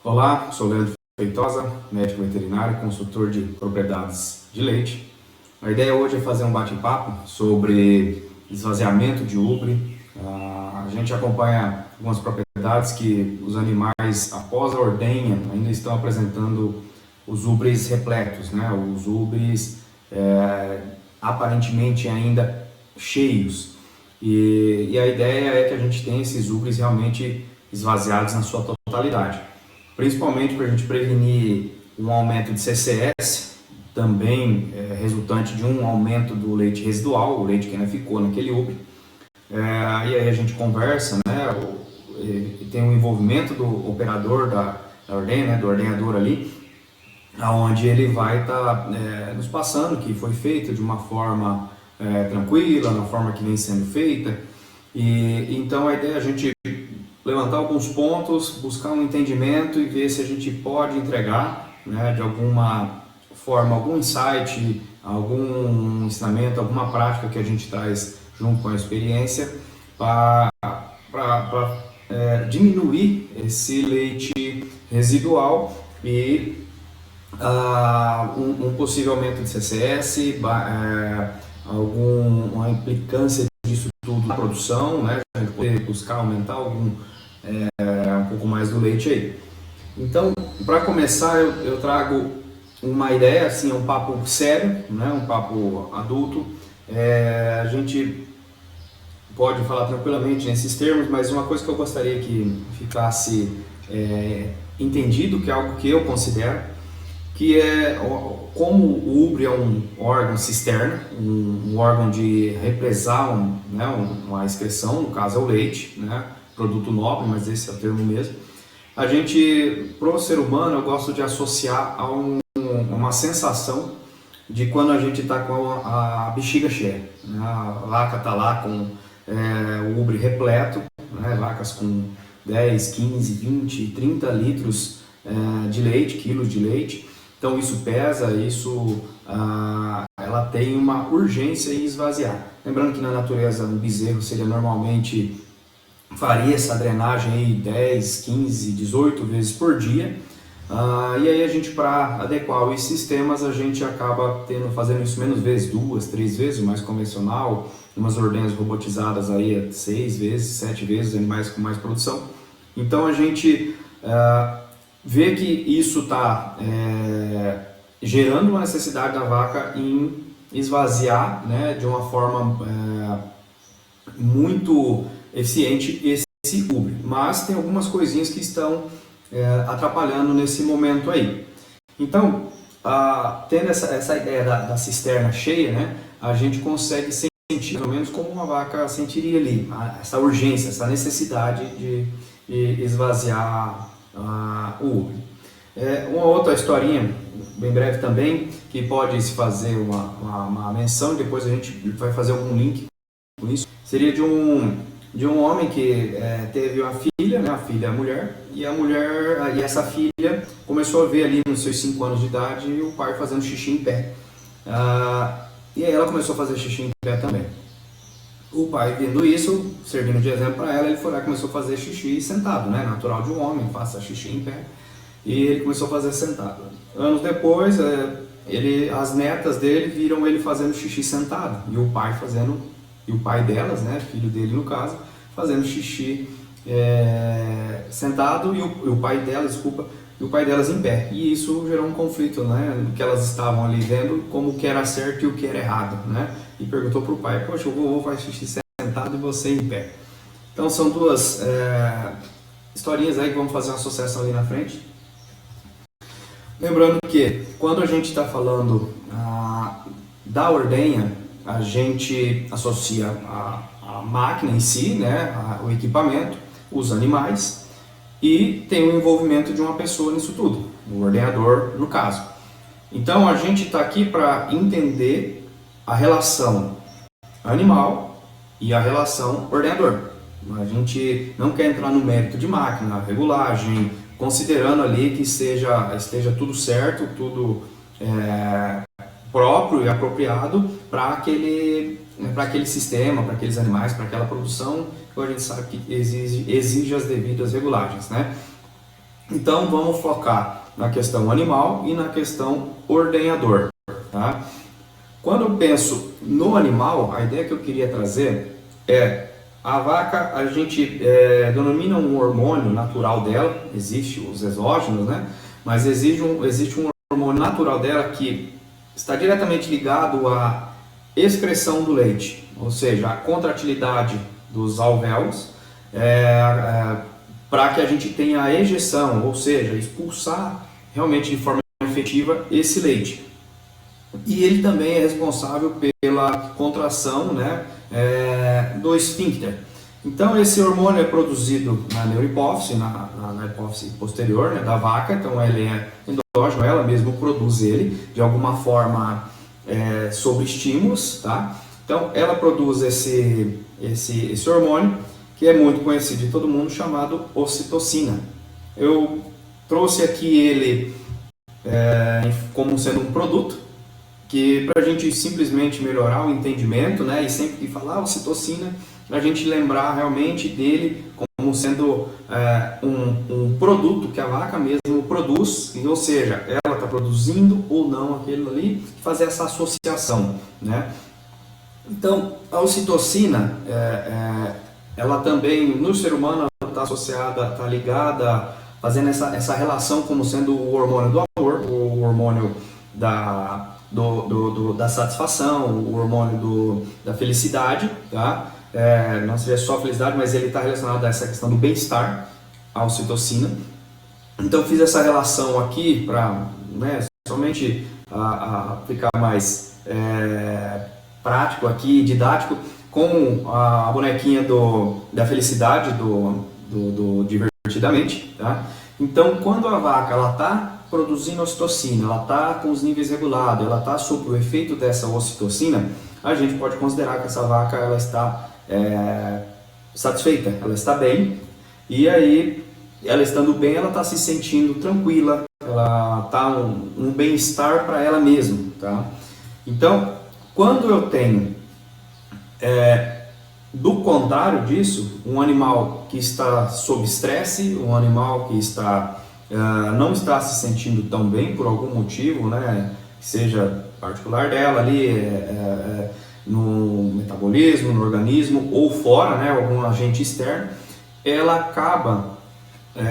Olá, sou Leandro Feitosa, médico veterinário, consultor de propriedades de leite. A ideia hoje é fazer um bate-papo sobre esvaziamento de ubre. A gente acompanha algumas propriedades que os animais, após a ordenha, ainda estão apresentando os ubres repletos, né? Os ubres aparentemente ainda cheios. E a ideia é que a gente tenha esses ubres realmente esvaziados na sua totalidade. Principalmente para a gente prevenir um aumento de CCS, também resultante de um aumento do leite residual, o leite que ainda ficou naquele ubre. E aí a gente conversa, né, tem um envolvimento do operador da ordenha, né, do ordenhador ali, onde ele vai estar nos passando que foi feito de uma forma tranquila, na forma que vem sendo feita. E então a ideia é a gente levantar alguns pontos, buscar um entendimento e ver se a gente pode entregar, né, de alguma forma, algum insight, algum ensinamento, alguma prática que a gente traz junto com a experiência para diminuir esse leite residual e um possível aumento de CCS, alguma implicância disso tudo na produção, né, a gente poder buscar aumentar um pouco mais do leite aí. Então, para começar, eu trago uma ideia, assim, um papo sério, né, um papo adulto. A gente pode falar tranquilamente nesses termos, mas uma coisa que eu gostaria que ficasse entendido, que é algo que eu considero, que é como o ubre é um órgão cisterna, um órgão de represar uma excreção, no caso é o leite, né, produto nobre, mas esse é o termo mesmo. A gente, pro ser humano, eu gosto de associar a uma sensação de quando a gente está com a bexiga cheia, né? A vaca está lá com o ubre repleto, né? Vacas com 10, 15, 20, 30 litros de leite, quilos de leite. Então isso pesa, ela tem uma urgência em esvaziar. Lembrando que na natureza um bezerro seria normalmente faria essa drenagem aí 10, 15, 18 vezes por dia. E aí a gente, para adequar os sistemas, a gente acaba fazendo isso menos vezes, 2, 3 vezes, o mais convencional, umas ordenhas robotizadas aí 6 vezes, 7 vezes, animais com mais produção. Então a gente vê que isso está gerando uma necessidade da vaca em esvaziar, né, de uma forma muito eficiente esse ubre, mas tem algumas coisinhas que estão atrapalhando nesse momento aí. Então, tendo essa ideia da cisterna cheia, né, a gente consegue sentir, pelo menos como uma vaca sentiria ali, essa urgência, essa necessidade de esvaziar o ubre. Uma outra historinha, bem breve também, que pode se fazer uma menção, e depois a gente vai fazer algum link com isso, seria de um homem que teve uma filha, né, a filha mulher, e essa filha começou a ver ali nos seus 5 anos de idade o pai fazendo xixi em pé. E aí ela começou a fazer xixi em pé também. O pai, vendo isso, servindo de exemplo para ela, ele foi lá e começou a fazer xixi sentado, né, natural de um homem, faça xixi em pé. E ele começou a fazer sentado. Anos depois, as netas dele viram ele fazendo xixi sentado, e o pai delas, né, filho dele no caso, fazendo xixi sentado e o pai delas em pé. E isso gerou um conflito, né, que elas estavam ali vendo como que era certo e o que era errado, né? E perguntou para o pai: poxa, o vovô faz xixi sentado e você em pé. Então são duas historinhas aí que vamos fazer uma associação ali na frente. Lembrando que quando a gente está falando da ordenha, a gente associa a máquina em si, né, o equipamento, os animais, e tem o envolvimento de uma pessoa nisso tudo, o ordenhador no caso. Então a gente está aqui para entender a relação animal e a relação ordenhador. A gente não quer entrar no mérito de máquina, regulagem, considerando ali que esteja tudo certo, tudo próprio e apropriado para aquele sistema, para aqueles animais, para aquela produção, que a gente sabe que exige as devidas regulagens, né? Então vamos focar na questão animal e na questão ordenhador. Tá? Quando eu penso no animal, a ideia que eu queria trazer é a vaca, a gente denomina um hormônio natural dela, existe os exógenos, né? Mas existe um hormônio natural dela que está diretamente ligado à excreção do leite, ou seja, a contratilidade dos alvéolos, para que a gente tenha a ejeção, ou seja, expulsar realmente de forma efetiva esse leite. E ele também é responsável pela contração, né, do esfíncter. Então esse hormônio é produzido na neurohipófise, na hipófise posterior, né, da vaca, então ele é endógeno, ela mesma produz ele de alguma forma sob estímulos, tá? Então ela produz esse hormônio que é muito conhecido de todo mundo, chamado ocitocina. Eu trouxe aqui ele como sendo um produto que, para a gente simplesmente melhorar o entendimento, né, e sempre que falar ocitocina, a gente lembrar realmente dele como sendo um produto que a vaca mesmo produz, ou seja, ela está produzindo ou não aquilo ali, fazer essa associação, né? Então, a ocitocina, ela também no ser humano está associada, está ligada, fazendo essa relação como sendo o hormônio do amor, o hormônio da satisfação, o hormônio da felicidade, tá? Não seria só felicidade, mas ele está relacionado a essa questão do bem-estar, a ocitocina. Então fiz essa relação aqui para, né, somente ficar mais prático aqui, didático, com a bonequinha da felicidade, do divertidamente, tá? Então quando a vaca ela está produzindo ocitocina, ela está com os níveis regulados, ela está sob o efeito dessa ocitocina, a gente pode considerar que essa vaca ela está satisfeita, ela está bem, e aí ela estando bem, ela está se sentindo tranquila, ela está um bem-estar para ela mesma, tá? Então, quando eu tenho do contrário disso, um animal que está sob estresse, um animal que não está se sentindo tão bem por algum motivo, né, que seja particular dela ali, no metabolismo, no organismo ou fora, né, algum agente externo, ela acaba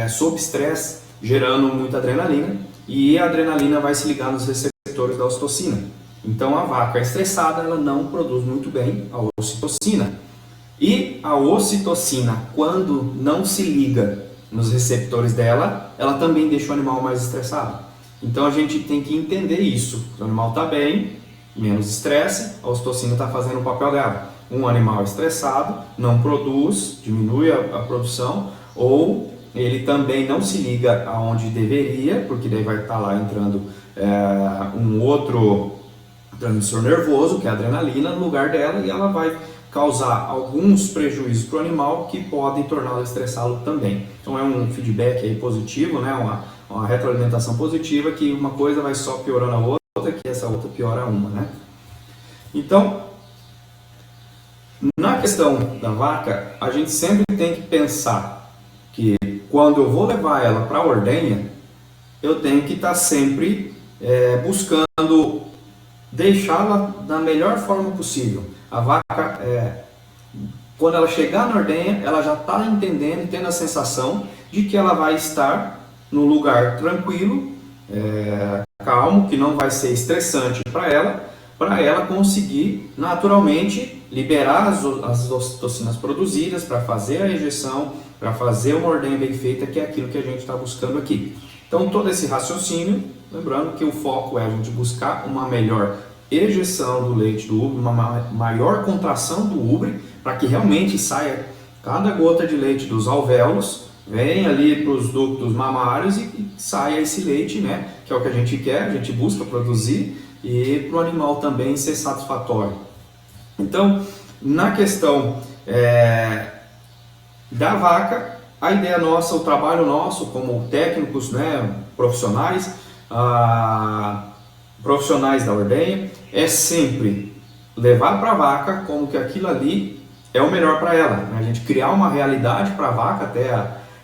sob estresse gerando muita adrenalina e a adrenalina vai se ligar nos receptores da ocitocina. Então a vaca estressada ela não produz muito bem a ocitocina. E a ocitocina, quando não se liga nos receptores dela, ela também deixa o animal mais estressado. Então a gente tem que entender isso. O animal está bem, menos estresse, a ocitocina está fazendo o papel dela. Um animal estressado não produz, diminui a produção, ou ele também não se liga aonde deveria, porque daí vai estar lá entrando um outro transmissor nervoso, que é a adrenalina, no lugar dela, e ela vai causar alguns prejuízos para o animal que podem torná-lo estressá-lo também. Então é um feedback aí positivo, né? uma retroalimentação positiva, que uma coisa vai só piorando a outra, que essa outra piora uma, né? Então, na questão da vaca, a gente sempre tem que pensar que quando eu vou levar ela para a ordenha, eu tenho que estar sempre buscando deixá-la da melhor forma possível. A vaca, quando ela chegar na ordenha, ela já está entendendo, tendo a sensação de que ela vai estar no lugar tranquilo, calmo, que não vai ser estressante para ela conseguir naturalmente liberar as ocitocinas produzidas para fazer a ejeção, para fazer uma ordenha bem feita, que é aquilo que a gente está buscando aqui. Então todo esse raciocínio, lembrando que o foco é a gente buscar uma melhor ejeção do leite do úbre, uma maior contração do úbre, para que realmente saia cada gota de leite dos alvéolos, venha ali para os ductos mamários e saia esse leite, né, que é o que a gente quer, a gente busca produzir, e para o animal também ser satisfatório. Então, na questão da vaca, a ideia nossa, o trabalho nosso como técnicos, né, profissionais, profissionais da ordenha, é sempre levar para a vaca como que aquilo ali é o melhor para ela, né? A gente criar uma realidade para a vaca, até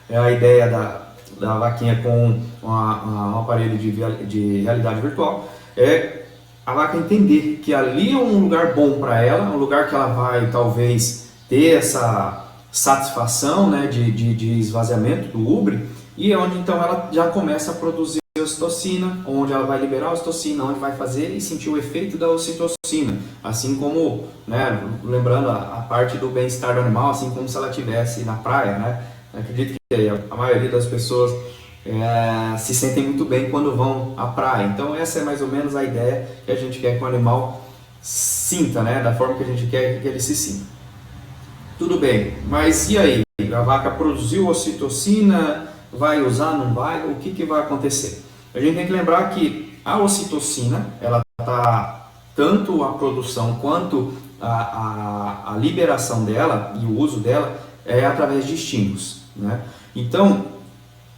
a ideia da vaquinha com um aparelho de realidade virtual, é a vaca entender que ali é um lugar bom para ela, um lugar que ela vai talvez ter essa satisfação, né, de esvaziamento do úbere, e é onde então ela já começa a produzir ocitocina, onde ela vai liberar a ocitocina, onde vai fazer e sentir o efeito da ocitocina, assim como, né, lembrando a parte do bem-estar do animal, assim como se ela estivesse na praia, né? Acredito que a maioria das pessoas se sentem muito bem quando vão à praia, então essa é mais ou menos a ideia que a gente quer que o animal sinta, né, da forma que a gente quer que ele se sinta. Tudo bem, mas e aí? A vaca produziu ocitocina, vai usar, não vai? O que vai acontecer? A gente tem que lembrar que a ocitocina, ela está, tanto a produção quanto a liberação dela e o uso dela é através de estímulos, né? Então,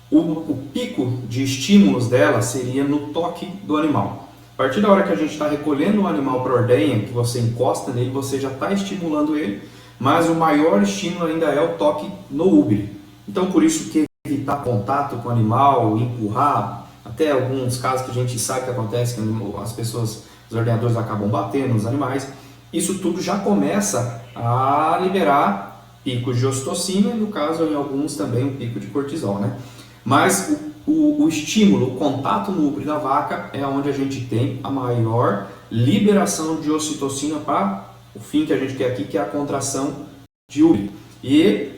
o pico de estímulos dela seria no toque do animal. A partir da hora que a gente está recolhendo o animal para a ordenha, que você encosta nele, você já está estimulando ele, mas o maior estímulo ainda é o toque no úbere. Então, por isso que evitar contato com o animal, empurrar, até alguns casos que a gente sabe que acontece, que as pessoas, os ordenhadores acabam batendo nos animais, isso tudo já começa a liberar picos de ocitocina e, no caso, em alguns também um pico de cortisol, né? Mas o estímulo, o contato no úbere da vaca é onde a gente tem a maior liberação de ocitocina para o fim que a gente quer aqui, que é a contração de úbere. E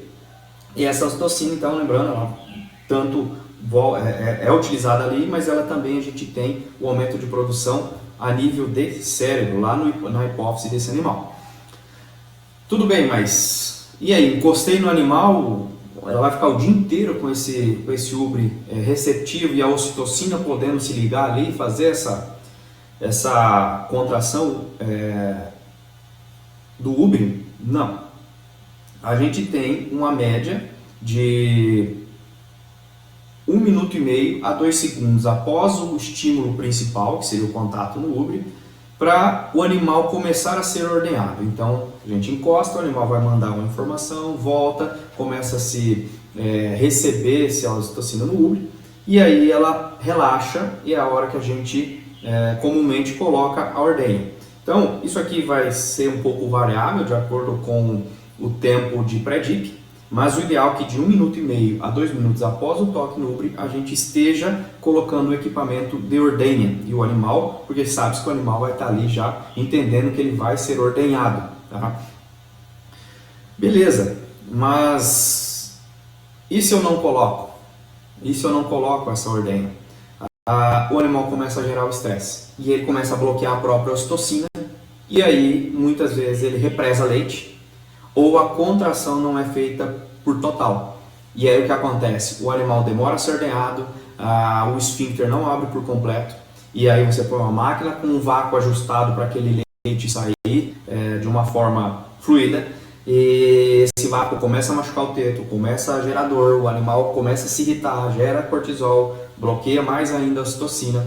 essa ocitocina, então, lembrando, ela tanto é utilizada ali, mas ela também a gente tem o aumento de produção a nível de cérebro, lá na hipófise desse animal. Tudo bem, mas e aí, encostei no animal, ela vai ficar o dia inteiro com esse úbere receptivo e a ocitocina podendo se ligar ali e fazer essa contração do úbere? Não. A gente tem uma média de 1 minuto e meio a 2 segundos após o estímulo principal, que seria o contato no úbere, para o animal começar a ser ordenhado. Então, a gente encosta, o animal vai mandar uma informação, volta, começa a se receber essa ocitocina no úbere, e aí ela relaxa e é a hora que a gente comumente coloca a ordenha. Então, isso aqui vai ser um pouco variável de acordo com o tempo de pré-dip, mas o ideal é que de 1 minuto e meio a 2 minutos após o toque no úbere, a gente esteja colocando o equipamento de ordenha e o animal, porque sabe que o animal vai estar ali já entendendo que ele vai ser ordenhado. Tá? Beleza, mas e se eu não coloco? E se eu não coloco essa ordenha? O animal começa a gerar o estresse e ele começa a bloquear a própria ocitocina e aí muitas vezes ele represa leite ou a contração não é feita por total. E aí o que acontece? O animal demora a ser ordenhado, o esfíncter não abre por completo, e aí você põe uma máquina com um vácuo ajustado para aquele leite sair de uma forma fluida, e esse vácuo começa a machucar o teto, começa a gerar dor, o animal começa a se irritar, gera cortisol, bloqueia mais ainda a ocitocina.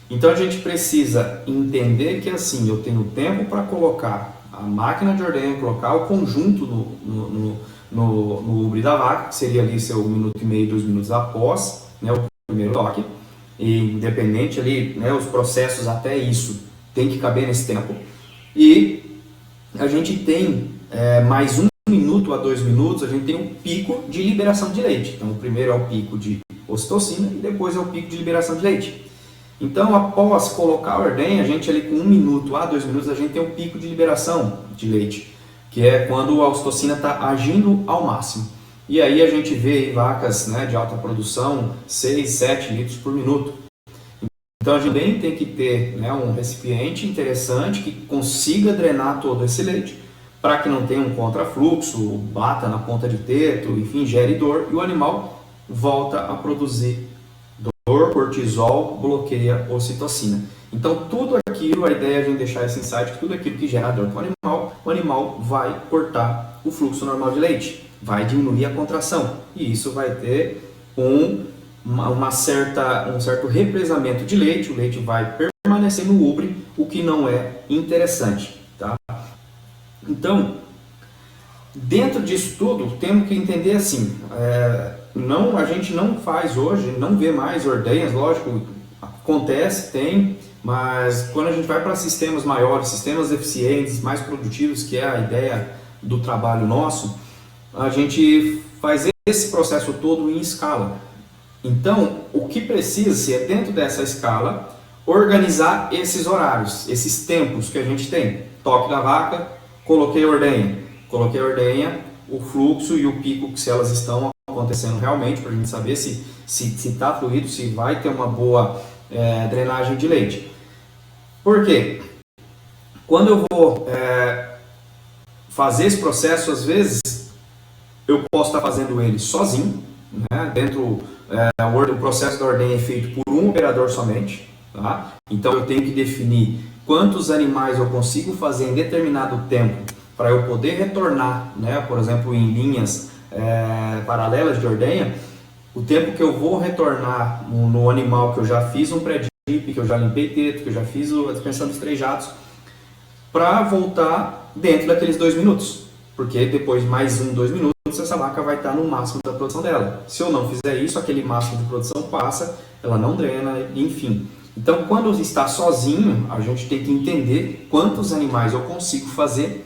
Então a gente precisa entender que assim, eu tenho tempo para colocar a máquina de ordenha, colocar o conjunto no úbere da vaca, que seria ali seu 1 minuto e meio, 2 minutos após, né, o primeiro toque, e independente ali, né, os processos até isso tem que caber nesse tempo, e a gente tem mais 1 minuto a 2 minutos, a gente tem um pico de liberação de leite. Então o primeiro é o pico de ocitocina e depois é o pico de liberação de leite. Então, após colocar a ordenha, a gente ali com 1 minuto a 2 minutos, a gente tem um pico de liberação de leite, que é quando a ocitocina está agindo ao máximo. E aí a gente vê em vacas, né, de alta produção 6, 7 litros por minuto. Então a gente também tem que ter, né, um recipiente interessante que consiga drenar todo esse leite, para que não tenha um contrafluxo, bata na ponta de teto, enfim, gere dor, e o animal volta a produzir dor, cortisol, bloqueia ocitocina. Então tudo aquilo, a ideia é a gente deixar esse insight, que tudo aquilo que gera dor para o animal vai cortar o fluxo normal de leite, vai diminuir a contração, e isso vai ter um certo represamento de leite, o leite vai permanecer no úbere, o que não é interessante. Tá? Então, dentro disso tudo, temos que entender assim, não, a gente não faz hoje, não vê mais ordenhas, lógico, acontece, tem, mas quando a gente vai para sistemas maiores, sistemas eficientes, mais produtivos, que é a ideia do trabalho nosso, a gente faz esse processo todo em escala. Então, o que precisa é, dentro dessa escala, organizar esses horários, esses tempos que a gente tem. Toque da vaca, coloquei a ordenha, o fluxo e o pico, que se elas estão acontecendo realmente, para a gente saber se está fluido, se vai ter uma boa drenagem de leite. Por quê? Quando eu vou fazer esse processo, às vezes, eu posso estar fazendo ele sozinho, né? Dentro o processo da ordenha é feito por um operador somente, tá? Então eu tenho que definir quantos animais eu consigo fazer em determinado tempo para eu poder retornar, né? Por exemplo, em linhas paralelas de ordenha, o tempo que eu vou retornar no animal que eu já fiz um pré-dip, que eu já limpei teto, que eu já fiz a dispensação dos 3 jatos, para voltar dentro daqueles 2 minutos. Porque depois de mais 2 minutos, essa vaca vai estar no máximo da produção dela. Se eu não fizer isso, aquele máximo de produção passa, ela não drena, enfim. Então, quando está sozinho, a gente tem que entender quantos animais eu consigo fazer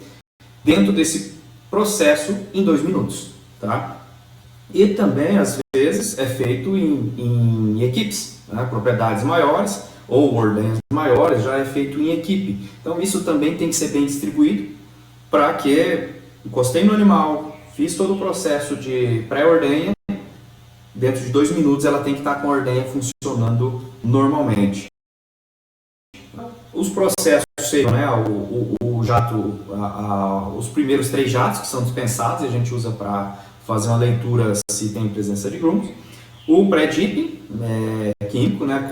dentro desse processo em 2 minutos. Tá? E também, às vezes, é feito em equipes, né? Propriedades maiores ou ordenhas maiores já é feito em equipe. Então, isso também tem que ser bem distribuído para que encostei no animal, fiz todo o processo de pré-ordenha, dentro de 2 minutos ela tem que estar com a ordenha funcionando normalmente. Os processos seriam, né, o jato, os primeiros 3 jatos que são dispensados, a gente usa para fazer uma leitura se tem presença de grumos. O pré-dipping químico, né,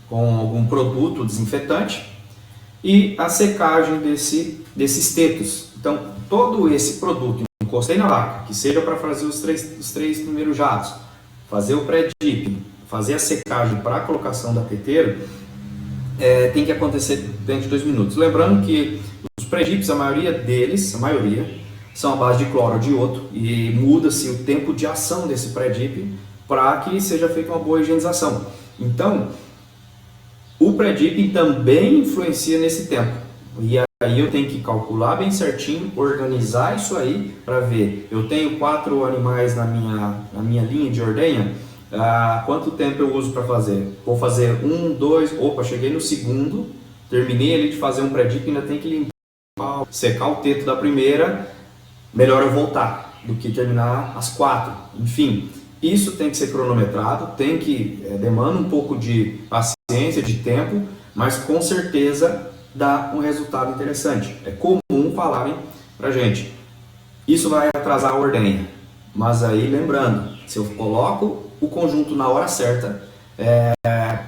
com algum produto desinfetante. E a secagem desses tetos. Então, todo esse produto, encostei na vaca, que seja para fazer os três primeiros jatos, fazer o pré-dipping, fazer a secagem para a colocação da teteira, tem que acontecer dentro de 2 minutos. Lembrando que os pré-dips, a maioria deles, são à base de cloro ou de iodo, e muda-se o tempo de ação desse pré-dipping para que seja feita uma boa higienização. Então, o pré-dipping também influencia nesse tempo. E aí eu tenho que calcular bem certinho, organizar isso aí para ver. Eu tenho 4 animais na minha linha de ordenha. Quanto tempo eu uso para fazer? Vou fazer 1, 2, opa, cheguei no segundo, terminei ali de fazer um pré-dipping, ainda tem que limpar, secar o teto da primeira, melhor eu voltar do que terminar as 4. Enfim, isso tem que ser cronometrado, demanda um pouco de paciência, de tempo, mas com certeza dá um resultado interessante. É comum falarem pra gente, isso vai atrasar a ordenha, mas aí lembrando, se eu coloco o conjunto na hora certa,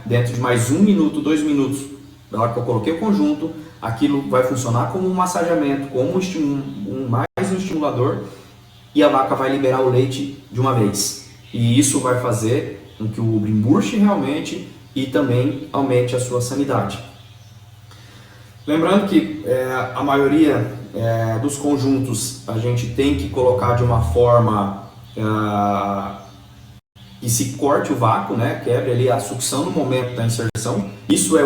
dentro de mais 1 minuto, 2 minutos, na hora que eu coloquei o conjunto, aquilo vai funcionar como um massageamento, como mais um estimulador, e a vaca vai liberar o leite de uma vez. E isso vai fazer com que o ubre murche realmente e também aumente a sua sanidade. Lembrando que a maioria dos conjuntos a gente tem que colocar de uma forma que se corte o vácuo, né? Quebre ali a sucção no momento da inserção. Isso é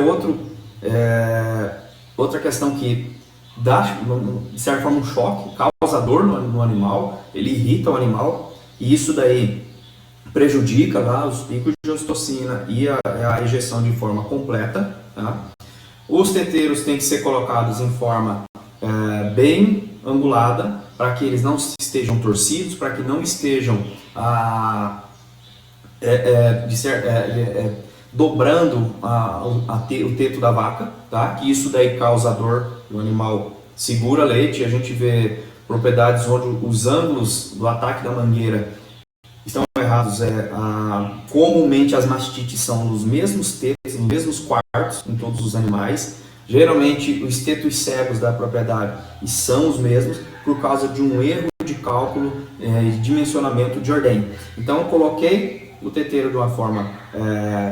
outra questão que dá, de certa forma, um choque, causa dor no animal, ele irrita o animal, e isso daí prejudica lá os picos de ocitocina e a ejeção de forma completa. Tá? Os teteiros têm que ser colocados em forma bem angulada, para que eles não estejam torcidos, para que não estejam dobrando o teto da vaca, tá? Que isso daí causa dor, o animal segura leite. A gente vê propriedades onde os ângulos do ataque da mangueira estão errados. Comumente as mastites são nos mesmos tetos, nos mesmos quartos em todos os animais. Geralmente os tetos cegos da propriedade são os mesmos por causa de um erro de cálculo e dimensionamento de ordenha. Então eu coloquei o teteiro de uma forma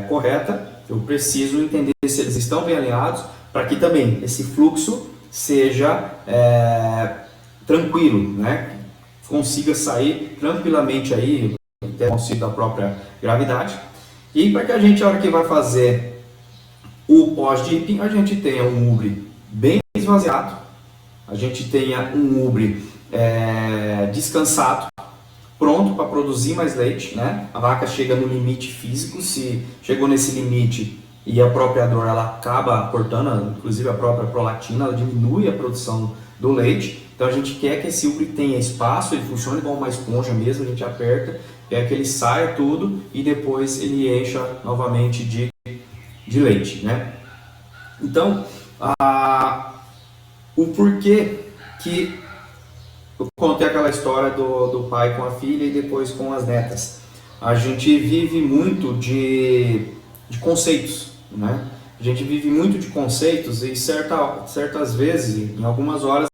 correta, eu preciso entender se eles estão bem alinhados para que também esse fluxo seja tranquilo, né? Consiga sair tranquilamente aí. ter auxílio da própria gravidade. E para que a gente, a hora que vai fazer o pós-dipping, a gente tenha um ubre bem esvaziado, a gente tenha um ubre descansado, pronto para produzir mais leite, né? A vaca chega no limite físico, se chegou nesse limite e a própria dor ela acaba cortando, inclusive a própria prolactina, ela diminui a produção do leite. Então a gente quer que esse ubre tenha espaço, ele funcione igual uma esponja mesmo, a gente aperta, quer que ele saia tudo e depois ele encha novamente de leite, né? Então, o porquê que eu contei aquela história do pai com a filha e depois com as netas. A gente vive muito de conceitos, né? A gente vive muito de conceitos e certas vezes, em algumas horas,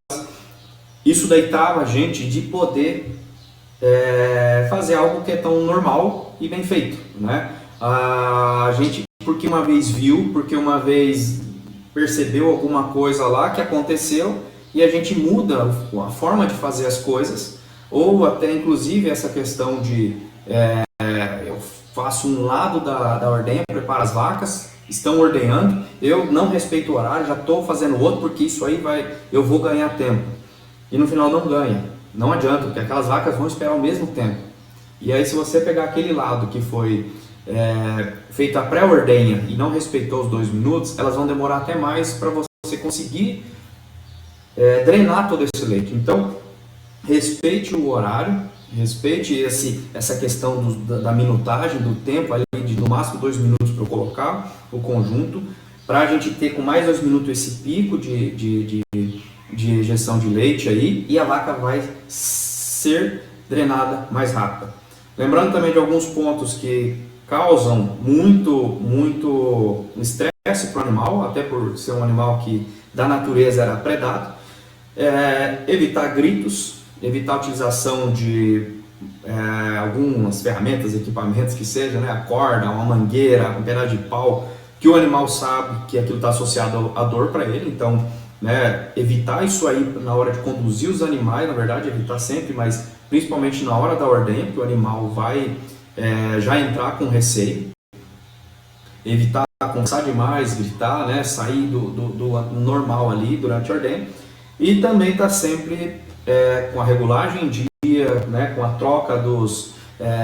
isso deitava a gente de poder fazer algo que é tão normal e bem feito, né? A gente, porque uma vez viu, porque uma vez percebeu alguma coisa lá que aconteceu e a gente muda a forma de fazer as coisas, ou até inclusive essa questão de eu faço um lado da ordenha, preparo as vacas, estão ordenhando, eu não respeito o horário, já estou fazendo outro porque isso aí eu vou ganhar tempo. E no final não ganha, não adianta, porque aquelas vacas vão esperar o mesmo tempo. E aí se você pegar aquele lado que foi feito a pré-ordenha e não respeitou os 2 minutos, elas vão demorar até mais para você conseguir drenar todo esse leite. Então, respeite o horário, respeite essa questão da minutagem, do tempo, ali de no máximo 2 minutos para eu colocar o conjunto, para a gente ter com mais 2 minutos esse pico de ejeção de leite aí, e a vaca vai ser drenada mais rápida. Lembrando também de alguns pontos que causam muito estresse para o animal, até por ser um animal que da natureza era predado. Evitar gritos, evitar a utilização de algumas ferramentas, equipamentos que seja, né, a corda, uma mangueira, um pedaço de pau, que o animal sabe que aquilo está associado à dor para ele. Então, né, evitar isso aí na hora de conduzir os animais, na verdade, evitar sempre, mas principalmente na hora da ordenha, porque o animal vai já entrar com receio. Evitar conversar demais, gritar, né, sair do normal ali durante a ordenha. E também está sempre com a regulagem em dia, né, com a troca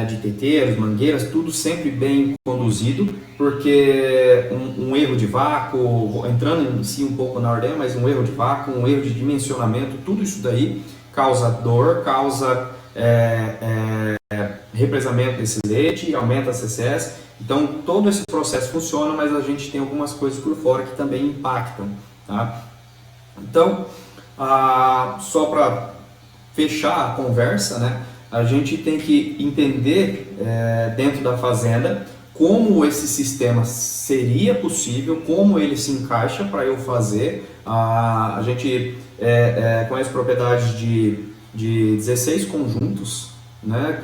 de teteiros, mangueiras, tudo sempre bem conduzido, porque um erro de vácuo, entrando em si um pouco na ordenha, mas um erro de vácuo, um erro de dimensionamento, tudo isso daí causa dor, causa represamento desse leite, aumenta a CCS. Então todo esse processo funciona, mas a gente tem algumas coisas por fora que também impactam, tá? Então, só para fechar a conversa, né, a gente tem que entender dentro da fazenda como esse sistema seria possível, como ele se encaixa para eu fazer. A gente conhece propriedades de 16 conjuntos, né,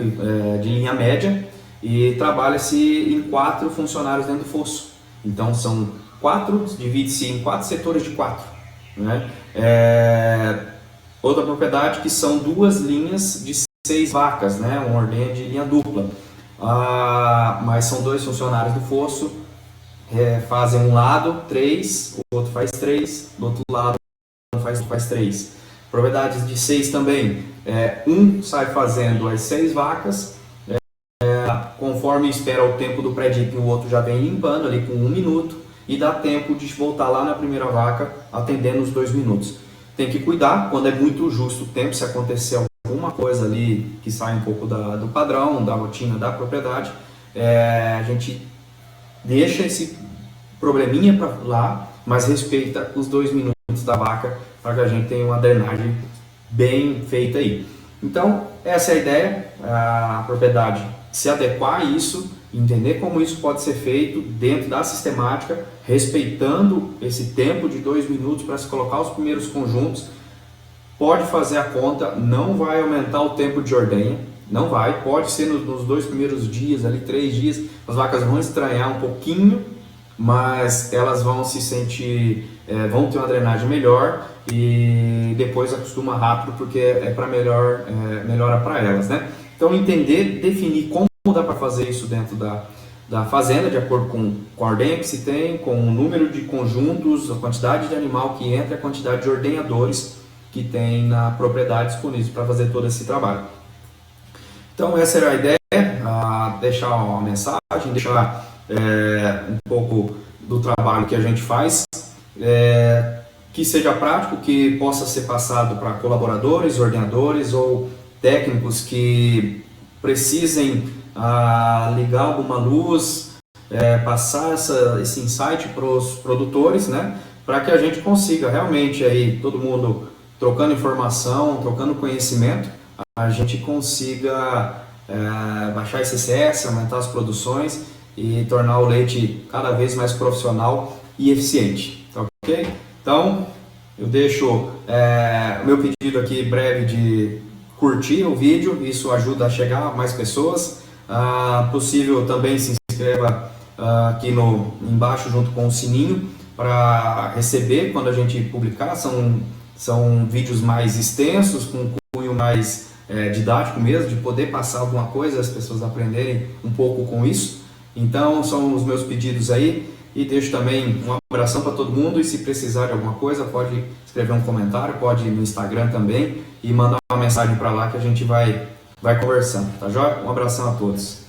de linha média, e trabalha-se em 4 funcionários dentro do fosso. Então são 4, divide-se em 4 setores de 4. Né? Outra propriedade que são 2 linhas de 6 vacas, né? Uma ordenha de linha dupla. Mas são 2 funcionários do fosso, fazem um lado 3, o outro faz 3, do outro lado faz 3. Propriedades de 6 também, um sai fazendo as 6 vacas, conforme espera o tempo do pré-dipping, o outro já vem limpando ali com 1 minuto, e dá tempo de voltar lá na primeira vaca atendendo os 2 minutos. Tem que cuidar quando é muito justo o tempo, se acontecer alguma coisa ali que sai um pouco do padrão, da rotina da propriedade, a gente deixa esse probleminha para lá, mas respeita os 2 minutos da vaca para que a gente tenha uma drenagem bem feita aí. Então, essa é a ideia, a propriedade se adequar a isso, entender como isso pode ser feito dentro da sistemática, respeitando esse tempo de 2 minutos para se colocar os primeiros conjuntos. Pode fazer a conta, não vai aumentar o tempo de ordenha, não vai, pode ser nos 2 primeiros dias, ali 3 dias, as vacas vão estranhar um pouquinho, mas elas vão se sentir, vão ter uma drenagem melhor e depois acostuma rápido porque melhora para elas, né? Então entender, definir como dá para fazer isso dentro da fazenda, de acordo com a ordenha que se tem, com o número de conjuntos, a quantidade de animal que entra, a quantidade de ordenhadores que tem na propriedade disponível para fazer todo esse trabalho. Então essa era a ideia, deixar uma mensagem, deixar um pouco do trabalho que a gente faz, que seja prático, que possa ser passado para colaboradores, ordenadores ou técnicos que precisem ligar alguma luz, passar esse insight para os produtores, né, para que a gente consiga realmente aí todo mundo trocando informação, trocando conhecimento, a gente consiga baixar esse CS, aumentar as produções e tornar o leite cada vez mais profissional e eficiente, tá ok? Então, eu deixo o meu pedido aqui breve de curtir o vídeo, isso ajuda a chegar a mais pessoas. Possível também se inscreva aqui embaixo junto com o sininho para receber quando a gente publicar. São vídeos mais extensos, com cunho mais didático mesmo, de poder passar alguma coisa, as pessoas aprenderem um pouco com isso. Então são os meus pedidos aí, e deixo também um abração para todo mundo, e se precisar de alguma coisa pode escrever um comentário, pode ir no Instagram também e mandar uma mensagem para lá que a gente vai conversando, tá joia? Um abração a todos.